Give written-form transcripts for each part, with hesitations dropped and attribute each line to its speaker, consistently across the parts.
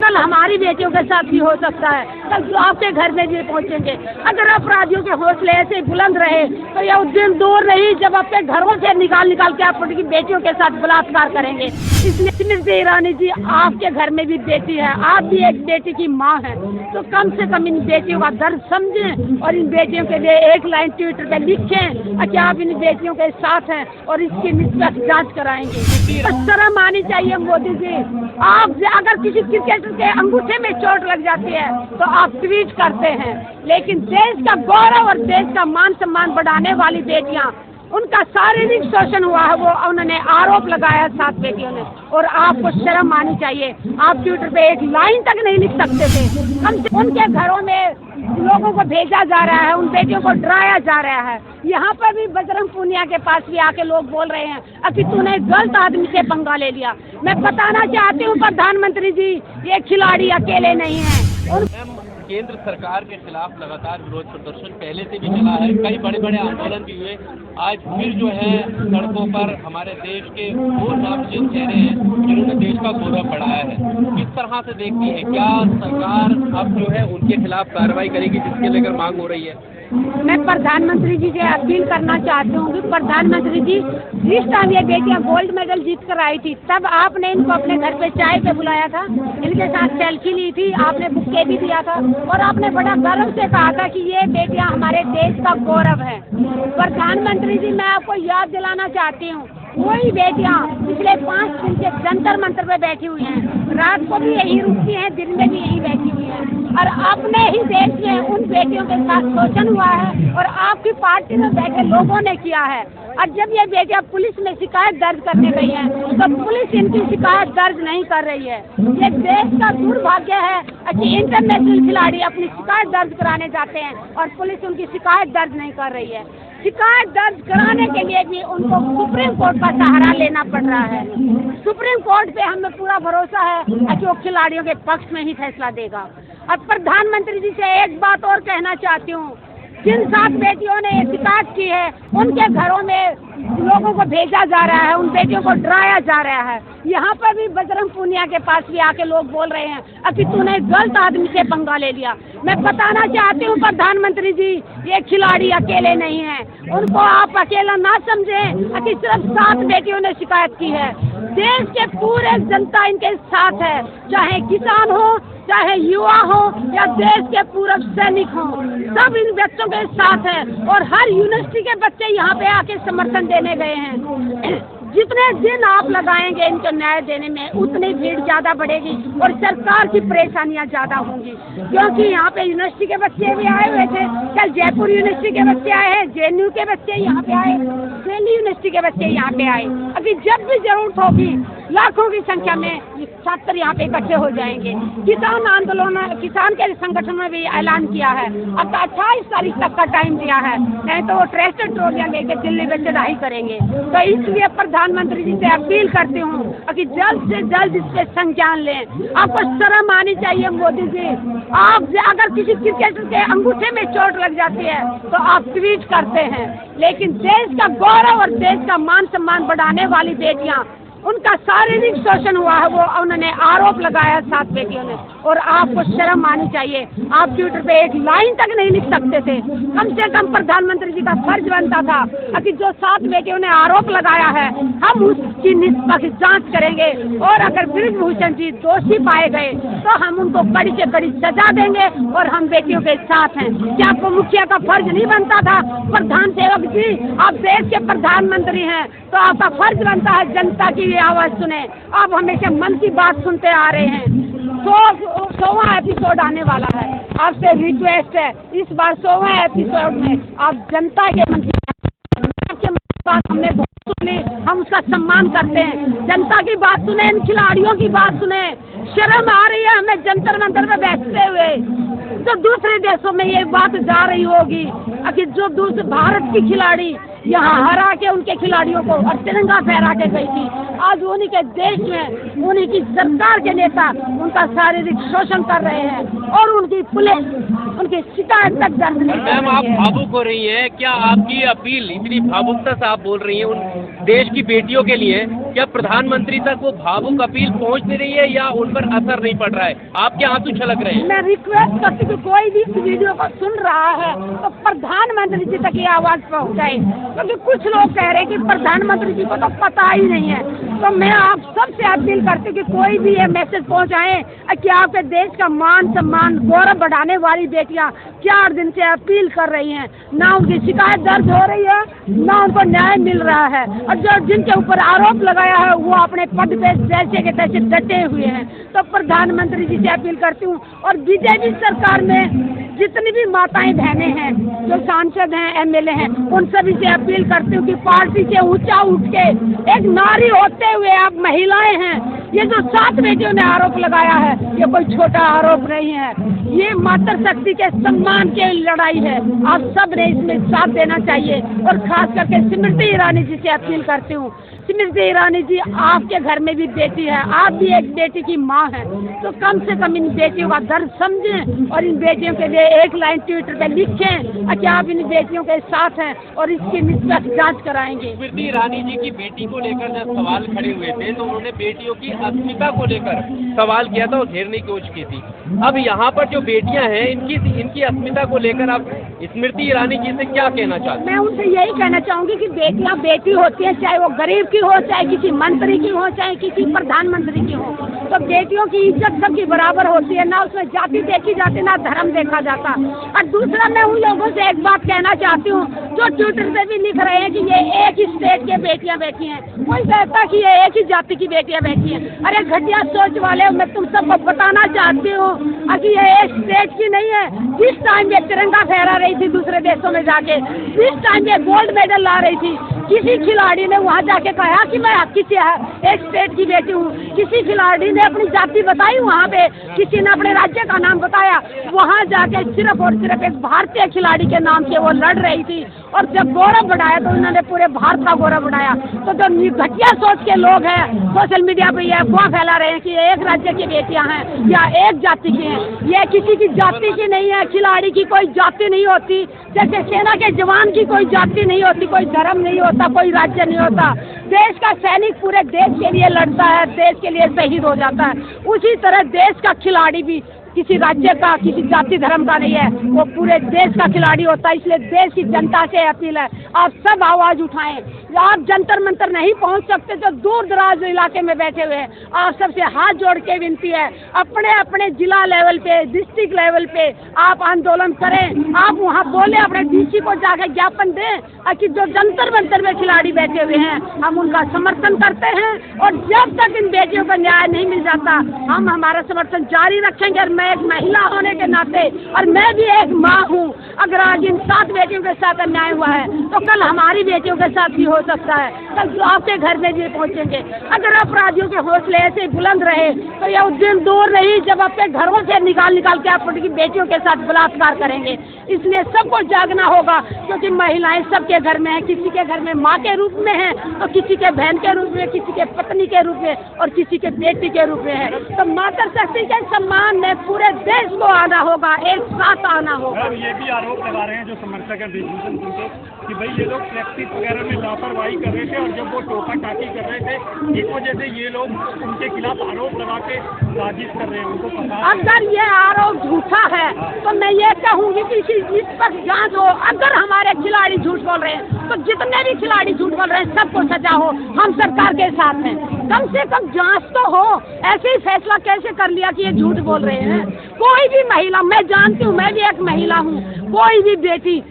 Speaker 1: कल हमारी बेटियों के साथ भी हो सकता है, कल जो आपके घर में भी पहुंचेंगे। अगर अपराधियों के हौसले ऐसे बुलंद रहे तो यह दिन दूर नहीं जब अपने घरों से निकाल के आप उनकी बेटियों के साथ बलात्कार करेंगे। इसलिए स्मृति ईरानी जी, आपके घर में भी बेटी है, आप भी एक बेटी की माँ है, तो कम से कम इन बेटियों का दर्द समझें और इन बेटियों के लिए एक लाइन ट्विटर पे लिखें कि आप इन बेटियों के साथ हैं और इसकी निष्पक्ष जांच कराएंगे। तो शर्म आनी चाहिए मोदी जी। आप अगर किसी क्रिकेटर के अंगूठे में चोट लग जाती है तो आप ट्वीट करते हैं, लेकिन देश का गौरव और देश का मान सम्मान बढ़ाने वाली बेटियां, उनका शारीरिक शोषण हुआ है, वो उन्होंने आरोप लगाया 7 बेटियों ने, और आपको शर्म आनी चाहिए। आप ट्विटर पे एक लाइन तक नहीं लिख सकते थे। कम से उनके घरों में लोगों को भेजा जा रहा है, उन बेटियों को डराया जा रहा है। यहाँ पर भी बजरंग पूनिया के पास भी आके लोग बोल रहे हैं कि तूने गलत आदमी से पंगा ले लिया। मैं बताना चाहती हूँ प्रधानमंत्री जी, ये खिलाड़ी अकेले नहीं है।
Speaker 2: केंद्र सरकार के खिलाफ लगातार विरोध प्रदर्शन पहले से भी चला है, कई बड़े बड़े आंदोलन भी हुए। आज फिर जो है सड़कों पर हमारे देश के वो नामचीन चेहरे हैं जिन्होंने देश का गौरव बढ़ाया है। किस तरह से देखती है, क्या सरकार अब जो है उनके खिलाफ कार्रवाई करेगी जिसके लेकर मांग हो रही है?
Speaker 1: मैं प्रधानमंत्री जी से अपील करना चाहती हूँ कि प्रधानमंत्री जी, जिस टाइम ये बेटियां गोल्ड मेडल जीत कर आई थी तब आपने इनको अपने घर पे चाय पे बुलाया था, इनके साथ सेल्फी ली थी, आपने बुके भी दिया था और आपने बड़ा गर्व से कहा था कि ये बेटियां हमारे देश का गौरव है। प्रधानमंत्री जी, मैं आपको याद दिलाना चाहती हूँ, वही बेटियां पिछले 5 दिन से जंतर मंतर पे बैठी हुई हैं, रात को भी यही रुकती हैं, दिन में भी यही बैठी हुई हैं, और अपने ही देश में उन बेटियों के साथ शोषण हुआ है और आपकी पार्टी में बैठे लोगों ने किया है। और जब ये बेटियां पुलिस में शिकायत दर्ज करने गई हैं तो पुलिस इनकी शिकायत दर्ज नहीं कर रही है। ये देश का दुर्भाग्य है कि इंटरनेशनल खिलाड़ी अपनी शिकायत दर्ज कराने जाते हैं और पुलिस उनकी शिकायत दर्ज नहीं कर रही है। शिकायत दर्ज कराने के लिए भी उनको सुप्रीम कोर्ट का सहारा लेना पड़ रहा है। सुप्रीम कोर्ट पे हमें पूरा भरोसा है कि वो खिलाड़ियों के पक्ष में ही फैसला देगा। और प्रधानमंत्री जी से एक बात और कहना चाहती हूँ, जिन 7 बेटियों ने शिकायत की है उनके घरों में लोगों को भेजा जा रहा है, उन बेटियों को डराया जा रहा है। यहाँ पर भी बजरंग पूनिया के पास भी आके लोग बोल रहे हैं कि तूने गलत आदमी से पंगा ले लिया। मैं बताना चाहती हूँ प्रधानमंत्री जी, ये खिलाड़ी अकेले नहीं है, उनको आप अकेला ना समझें कि सिर्फ 7 बेटियों ने शिकायत की है। देश के पूरे जनता इनके साथ है, चाहे किसान हो, चाहे युवा हो या देश के पूर्व सैनिक हो, सब इन बच्चों के साथ है। और हर यूनिवर्सिटी के बच्चे यहाँ पे आके समर्थन देने गए हैं। जितने दिन आप लगाएंगे इनको न्याय देने में उतनी भीड़ ज्यादा बढ़ेगी और सरकार की परेशानियां ज्यादा होंगी, क्योंकि यहाँ पे यूनिवर्सिटी के बच्चे भी आए हुए थे। कल जयपुर यूनिवर्सिटी के बच्चे आए हैं, JNU के बच्चे यहाँ पे आए, दिल्ली यूनिवर्सिटी के बच्चे यहाँ पे आए। अभी जब भी जरूरत होगी लाखों की संख्या में छात्र यहाँ पे इकट्ठे हो जाएंगे। किसान आंदोलन, किसान के संगठन में भी ऐलान किया है, अब 28 तारीख तक का टाइम दिया है, नहीं तो वो ट्रैक्टर ट्रॉलियां लेके दिल्ली में चढ़ाई करेंगे। तो इसलिए प्रधानमंत्री जी से अपील करती हूँ कि जल्द से जल्द इस पे संज्ञान लें। आपको शर्म आनी चाहिए मोदी जी। आप अगर किसी क्रिकेटर के अंगूठे में चोट लग जाती है तो आप ट्वीट करते हैं, लेकिन देश का गौरव और देश का मान सम्मान बढ़ाने वाली बेटियां, उनका शारीरिक शोषण हुआ है, वो उन्होंने आरोप लगाया 7 बेटियों ने, और आपको शर्म आनी चाहिए। आप ट्विटर पे एक लाइन तक नहीं लिख सकते थे। कम से कम प्रधानमंत्री जी का फर्ज बनता था कि जो 7 बेटियों ने आरोप लगाया है हम उसकी निष्पक्ष जांच करेंगे, और अगर ब्रजभूषण जी दोषी पाए गए तो हम उनको कड़ी से कड़ी सजा देंगे और हम बेटियों के साथ हैं। क्या आपको मुखिया का फर्ज नहीं बनता था? प्रधान सेवक जी, आप देश के प्रधानमंत्री हैं तो आपका फर्ज बनता है जनता की आवाज सुने। आप हमेशा मन की बात सुनते आ रहे हैं। 100वां एपिसोड आने वाला है, आपसे रिक्वेस्ट है इस बार 100वां एपिसोड में आप जनता के मन की बात हमने बहुत सुनी, हम उसका सम्मान करते हैं। जनता की बात सुने, इन खिलाड़ियों की बात सुने। शर्म आ रही है हमें जंतर मंतर में बैठते हुए। तो दूसरे देशों में ये बात जा रही होगी कि जो दूसरे भारत की खिलाड़ी यहाँ हरा के उनके खिलाड़ियों को और तिरंगा फहरा के गई थी, आज उन्हीं के देश में उन्हीं की सरकार के नेता उनका शारीरिक शोषण कर रहे हैं और उनकी पुलिस उनकी शिकायत तक दर्ज नहीं कर रही है।
Speaker 2: मैम, आप भावुक हो रही है, क्या आपकी अपील इतनी भावुकता से आप बोल रही हैं उन देश की बेटियों के लिए, क्या प्रधानमंत्री तक वो भावुक अपील पहुंच नहीं रही है या उन पर असर नहीं पड़ रहा है? आपके आंसू छलक रहे हैं।
Speaker 1: मैं रिक्वेस्ट करती हूँ कि कोई भी इस वीडियो को सुन रहा है तो प्रधानमंत्री जी तक ये आवाज पहुंचाए, क्योंकि कुछ लोग कह रहे हैं कि प्रधानमंत्री जी को तो पता ही नहीं है। तो मैं आप सबसे अपील करती हूँ कि कोई भी ये मैसेज पहुंचाए कि आपके देश का मान सम्मान गौरव बढ़ाने वाली बेटियां 4 दिन से अपील कर रही हैं, ना उनकी शिकायत दर्ज हो रही है, ना उनको न्याय मिल रहा है, और जो जिनके ऊपर आरोप लगाया है वो अपने पद पे जैसे के तैसे डटे हुए हैं। तो प्रधानमंत्री जी से अपील करती हूँ, और बीजेपी सरकार में जितनी भी माताएं बहनें हैं, जो सांसद हैं, एमएलए हैं, उन सभी से अपील करती हूँ कि पार्टी से ऊंचा उठ के एक नारी होते हुए आप महिलाएं हैं, ये जो 7 बेटियों ने आरोप लगाया है ये कोई छोटा आरोप नहीं है, ये मातृशक्ति के सम्मान की लड़ाई है। आप सब ने इसमें साथ देना चाहिए, और खास करके स्मृति ईरानी जी से अपील करती हूँ। स्मृति ईरानी जी, आपके घर में भी बेटी है, आप भी एक बेटी की माँ हैं, तो कम से कम इन बेटियों का दर्द समझें और इन बेटियों के लिए एक लाइन ट्विटर पे लिखें कि आप इन बेटियों के साथ हैं और इसकी निष्पक्ष जांच कराएंगे।
Speaker 2: स्मृति ईरानी जी की बेटी को लेकर जब सवाल खड़े हुए थे तो उन्होंने बेटियों की अस्मिता को लेकर सवाल किया था और घेरने की कोशिश की थी। अब यहाँ पर जो बेटियां हैं इनकी अस्मिता को लेकर आप स्मृति ईरानी जी से क्या कहना चाहते हैं?
Speaker 1: मैं उनसे यही कहना चाहूंगी कि बेटियां बेटी होती हैं, चाहे वो गरीब की हो, चाहे किसी मंत्री की हो, चाहे किसी प्रधानमंत्री की हो, तो बेटियों की इज्जत सबकी बराबर होती है, ना उसमें जाति देखी जाती, ना धर्म देखा जाता। और दूसरा, मैं उन लोगों से एक बात कहना चाहती हूँ जो ट्विटर पे भी लिख रहे हैं कि ये एक ही स्टेट के बेटियां बैठी हैं, कोई कहता कि ये एक ही जाति की बेटियां बैठी हैं। अरे घटिया सोच वाले, मैं तुम सबको बताना चाहती हूँ कि ये एक स्टेट की नहीं है। जिस टाइम ये तिरंगा फहरा रही थी दूसरे देशों में जाके, जिस टाइम ये गोल्ड मेडल ला रही थी, किसी खिलाड़ी ने वहाँ जाके कहा कि मैं किसी एक स्टेट की बेटी हूँ, किसी खिलाड़ी ने अपनी जाति बताई वहाँ पे, किसी ने अपने राज्य का नाम बताया, वहाँ जाके सिर्फ और सिर्फ एक भारतीय खिलाड़ी के नाम से वो लड़ रही थी, और जब गौरव बढ़ाया तो उन्होंने पूरे भारत का गौरव बढ़ाया। तो जो घटिया सोच के लोग हैं सोशल मीडिया पे ये अफवाह फैला रहे हैं कि ये एक राज्य की बेटियां हैं या एक जाति की हैं, ये किसी की जाति की नहीं है। खिलाड़ी की कोई जाति नहीं होती, जैसे सेना के जवान की कोई जाति नहीं होती, कोई धर्म नहीं होता, कोई राज्य नहीं होता। देश का सैनिक पूरे देश के लिए लड़ता है, देश के लिए शहीद हो जाता है, उसी तरह देश का खिलाड़ी भी किसी राज्य का, किसी जाति धर्म का नहीं है, वो पूरे देश का खिलाड़ी होता है। इसलिए देश की जनता से अपील है, आप सब आवाज उठाएं। आप जंतर मंतर नहीं पहुंच सकते तो दूर दराज इलाके में बैठे हुए हैं, आप सबसे हाथ जोड़ के विनती है, अपने अपने जिला लेवल पे, डिस्ट्रिक्ट लेवल पे आप आंदोलन करें। आप वहाँ बोले, अपने डीसी को जाकर ज्ञापन दें कि जो जंतर मंतर में खिलाड़ी बैठे हुए हैं हम उनका समर्थन करते हैं, और जब तक इन बेटियों को न्याय नहीं मिल जाता हम हमारा समर्थन जारी रखेंगे। और मैं एक महिला होने के नाते, और मैं भी एक माँ हूँ, अगर आज इन 7 बेटियों के साथ अन्याय हुआ है तो कल हमारी बेटियों के साथ भी हो सकता है, कल जो आपके घर में भी पहुँचेंगे। अगर अपराधियों के हौसले ऐसे बुलंद रहे तो यह दिन दूर नहीं जब अपने घरों से निकाल के आप उनकी बेटियों के साथ बलात्कार करेंगे। इसलिए सबको जागना होगा, क्योंकि महिलाएं सबके घर में है, किसी के घर में माँ के रूप में है, तो किसी के बहन के रूप में, किसी के पत्नी के रूप में, और किसी के बेटी के रूप में है। तो मातृशक्ति के सम्मान में पूरे देश को आना होगा, एक साथ आना होगा।
Speaker 3: ये भी आरोप लगा रहे हैं जो समर्थक है ब्रिजभूषण सिंह के कि भाई ये लोग प्रैक्टिस वगैरह में लापरवाही कर रहे थे, और जब वो टोका टाकी कर रहे थे इस वजह से ये लोग उनके खिलाफ आरोप लगा के साजिश कर रहे हैं। उनको पता है
Speaker 1: अगर ये आरोप झूठा है तो मैं ये कहूँगी कि इस पर जांच हो। अगर हमारे खिलाड़ी झूठ बोल रहे हैं तो जितने भी खिलाड़ी झूठ बोल रहे हैं सबको सजा हो, हम सरकार के साथ हैं। कम से कम जांच तो हो, ऐसे ही फैसला कैसे कर लिया कि ये झूठ बोल रहे हैं। कोई भी महिला, मैं जानती हूँ, मैं भी एक महिला हूँ, कोई भी बेटी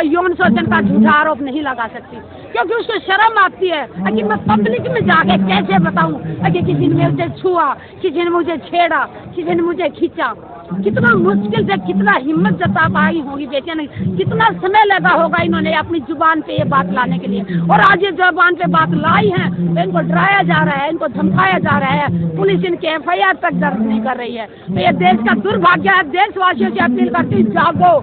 Speaker 1: यौन शोषण का झूठा आरोप नहीं लगा सकती, क्योंकि उसको शर्म आती है कि मैं पब्लिक में जाके कैसे बताऊं कि किसी ने मुझे छुआ, किसी ने मुझे छेड़ा, किसी ने मुझे खींचा। कितना मुश्किल से, कितना हिम्मत जता पाई होगी बेटियां ने, कितना समय लगा होगा इन्होंने अपनी जुबान पे ये बात लाने के लिए, और आज ये जुबान पे बात लाई है तो इनको डराया जा रहा है, इनको धमकाया जा रहा है, पुलिस इनके FIR तक दर्ज नहीं कर रही है। तो ये देश का दुर्भाग्य है। देशवासियों से अपील करती हूँ, जागो,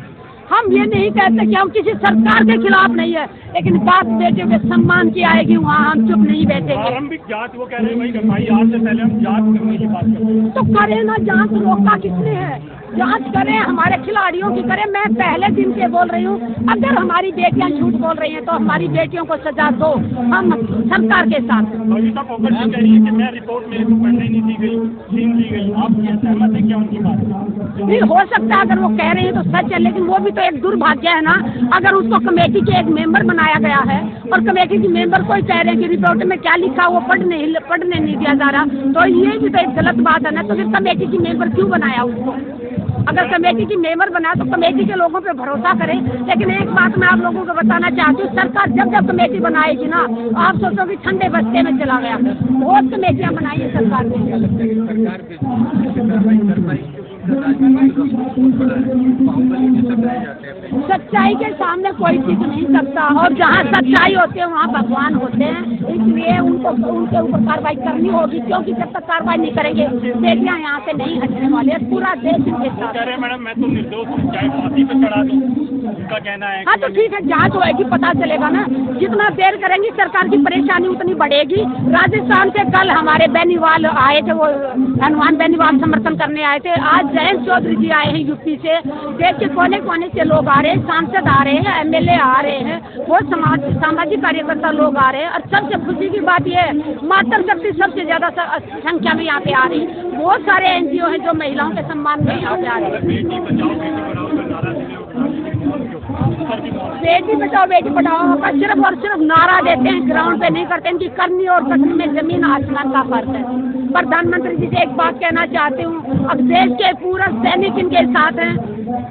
Speaker 1: हम ये नहीं कहते कि हम किसी सरकार के खिलाफ नहीं है, लेकिन बात बेटियों के सम्मान की आएगी वहाँ हम चुप नहीं बैठेंगे।
Speaker 3: प्रारंभिक जांच वो कह रहे हैं भाई भाई आज से पहले हम जांच करने की बात कर रहे हैं।
Speaker 1: तो करें ना, जांच रोका किसने है? जांच करें, हमारे खिलाड़ियों की करें। मैं पहले दिन से बोल रही हूँ, अगर हमारी बेटियां झूठ बोल रही हैं तो हमारी बेटियों को सजा दो, हम सरकार के साथ हैं।
Speaker 3: बबीता फोगट जी कह रही है कि मैं रिपोर्ट मेरे को पढ़ने नहीं दी गई, छीन ली गई। आप ये सहमत है क्या उनकी बात?
Speaker 1: नहीं हो सकता, अगर वो कह रहे हैं तो सच है, लेकिन वो भी तो एक दुर्भाग्य है ना। अगर उसको कमेटी के एक मेंबर बनाया गया है और कमेटी के मेंबर को ही कह रहे हैं कि रिपोर्ट में क्या लिखा वो पढ़ने नहीं दिया जा रहा, तो ये भी तो एक गलत बात है ना। तो फिर कमेटी की मेंबर क्यों बनाया उसको? अगर कमेटी की मेंबर बना तो कमेटी के लोगों पे भरोसा करें। लेकिन एक बात मैं आप लोगों को बताना चाहती हूँ, सरकार जब जब कमेटी बनाएगी ना, आप सोचो कि ठंडे बस्ते में चला गया। बहुत कमेटियाँ बनाई है सरकार ने। सच्चाई के सामने कोई टिक नहीं सकता, और जहाँ सच्चाई होती है वहाँ भगवान होते हैं, इसलिए उनको उनके ऊपर कार्रवाई करनी होगी, क्योंकि जब तक कार्रवाई नहीं करेंगे बेटियाँ यहाँ से नहीं हटने वाली है। पूरा देश इनके साथ
Speaker 3: कह रहे मैडम मैं तो निर्दोष हूँ, चाहे फांसी पे चढ़ा दूँ, उनका कहना है।
Speaker 1: हाँ तो ठीक है, जांच होएगी, पता चलेगा ना। जितना देर करेंगी सरकार की परेशानी उतनी बढ़ेगी। राजस्थान से कल हमारे बेनीवाल आए थे, वो हनुमान बेनीवाल समर्थन करने आए थे। आज जयंत चौधरी जी आए हैं यूपी से। देश के कोने कोने से लोग आ रहे हैं, सांसद आ रहे हैं, एमएलए आ रहे हैं, बहुत सामाजिक कार्यकर्ता लोग आ रहे हैं। और सबसे खुशी की बात यह है, मातृ शक्ति सबसे ज्यादा संख्या में यहाँ पे आ रही है। बहुत सारे एनजीओ हैं जो महिलाओं के सम्मान में यहाँ पे आ रहे हैं। बेटी बचाओ बेटी पढ़ाओ का सिर्फ और सिर्फ नारा देते हैं, ग्राउंड पे नहीं करते। इनकी करनी और करने में जमीन आसमान का फर्क है। प्रधानमंत्री जी से एक बात कहना चाहती हूँ, अब देश के पूरा सैनिक इनके साथ हैं,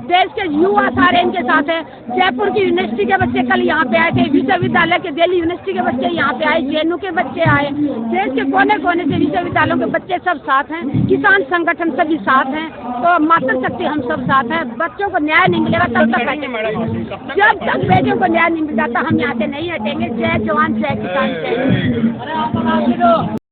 Speaker 1: देश के युवा सारे इनके साथ हैं। जयपुर की यूनिवर्सिटी के बच्चे कल यहाँ पे आए थे, विश्वविद्यालय के दिल्ली यूनिवर्सिटी के बच्चे यहाँ पे आए, जेएनयू के बच्चे आए, देश के कोने कोने से विश्वविद्यालयों के बच्चे सब साथ हैं, किसान संगठन सभी साथ हैं। तो मातृ शक्ति हम सब साथ हैं। बच्चों को न्याय नहीं मिलेगा तब तक हटेंगे, जब तक बेटियों को न्याय नहीं मिल जाता हम यहाँ से नहीं हटेंगे। जय जवान जय किसान जय।